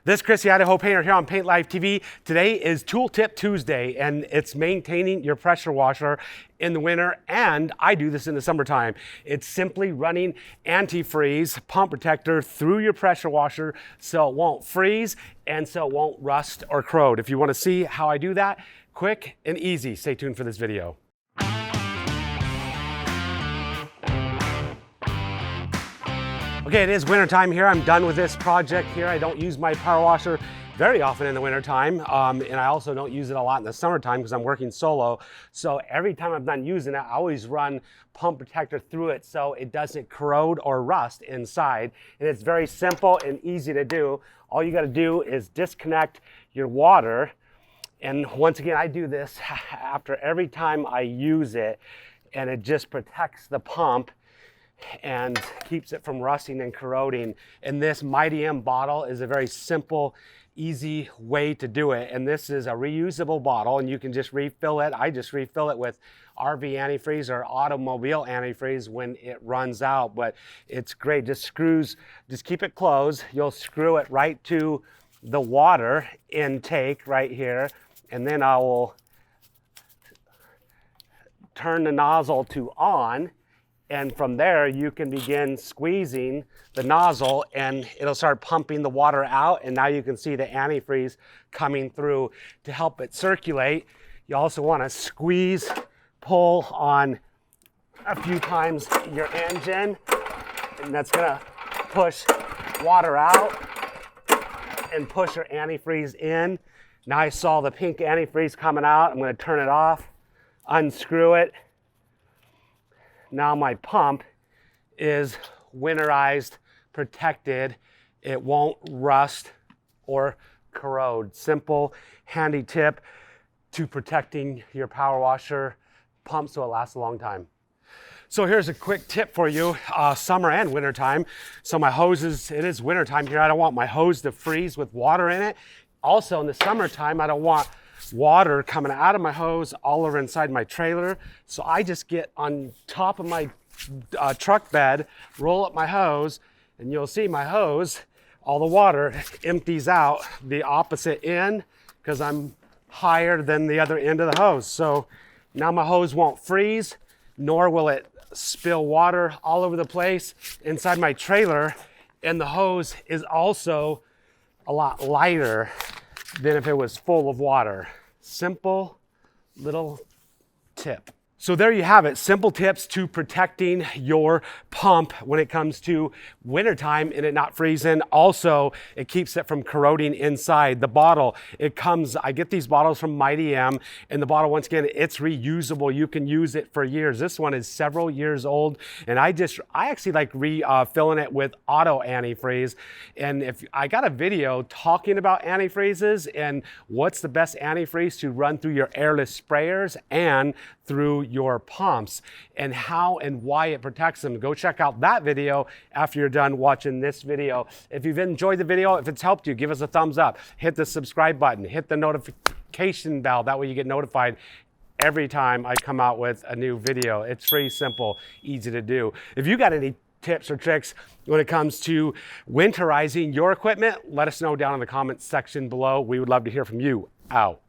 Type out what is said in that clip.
This is Chris, Idaho Painter here on Paint Live TV. Today is Tool Tip Tuesday, and it's maintaining your pressure washer in the winter, and I do this in the summertime. It's simply running antifreeze pump protector through your pressure washer so it won't freeze and so it won't rust or corrode. If you want to see how I do that, quick and easy, stay tuned for this video. Okay, it is winter time here. I'm done with this project here. I don't use my power washer very often in the winter time, and I also don't use it a lot in the summertime because I'm working solo. So every time I'm done using it, I always run pump protector through it so it doesn't corrode or rust inside. And it's very simple and easy to do. All you gotta do is disconnect your water. And once again, I do this after every time I use it, and it just protects the pump and keeps it from rusting and corroding. And this Mighty M bottle is a very simple, easy way to do it. And this is a reusable bottle, and you can just refill it. I just refill it with RV antifreeze or automobile antifreeze when it runs out, but it's great. Just keep it closed. You'll screw it right to the water intake right here, and then I will turn the nozzle to on. And from there, you can begin squeezing the nozzle and it'll start pumping the water out. And now you can see the antifreeze coming through to help it circulate. You also want to squeeze, pull on a few times your engine, and that's going to push water out and push your antifreeze in. Now I saw the pink antifreeze coming out. I'm going to turn it off, unscrew it. Now my pump is winterized, protected. It won't rust or corrode. Simple, handy tip to protecting your power washer pump so it lasts a long time. So here's a quick tip for you, summer and winter time. So my hoses, it is winter time here. I don't want my hose to freeze with water in it. Also in the summertime, I don't want water coming out of my hose all over inside my trailer. So I just get on top of my truck bed, roll up my hose, and you'll see my hose, all the water empties out the opposite end because I'm higher than the other end of the hose. So now my hose won't freeze, nor will it spill water all over the place inside my trailer. And the hose is also a lot lighter than if it was full of water. Simple little tip. So there you have it, simple tips to protecting your pump when it comes to wintertime and it not freezing. Also, it keeps it from corroding inside. The bottle, I get these bottles from Mighty M, and the bottle, once again, it's reusable. You can use it for years. This one is several years old, and I actually like refilling it with auto antifreeze. And if I got a video talking about antifreezes and what's the best antifreeze to run through your airless sprayers and through your pumps and how and why it protects them. Go check out that video after you're done watching this video. If you've enjoyed the video, if it's helped you, give us a thumbs up, hit the subscribe button, hit the notification bell. That way you get notified every time I come out with a new video. It's pretty simple, easy to do. If you got any tips or tricks when it comes to winterizing your equipment, let us know down in the comments section below. We would love to hear from you. Out.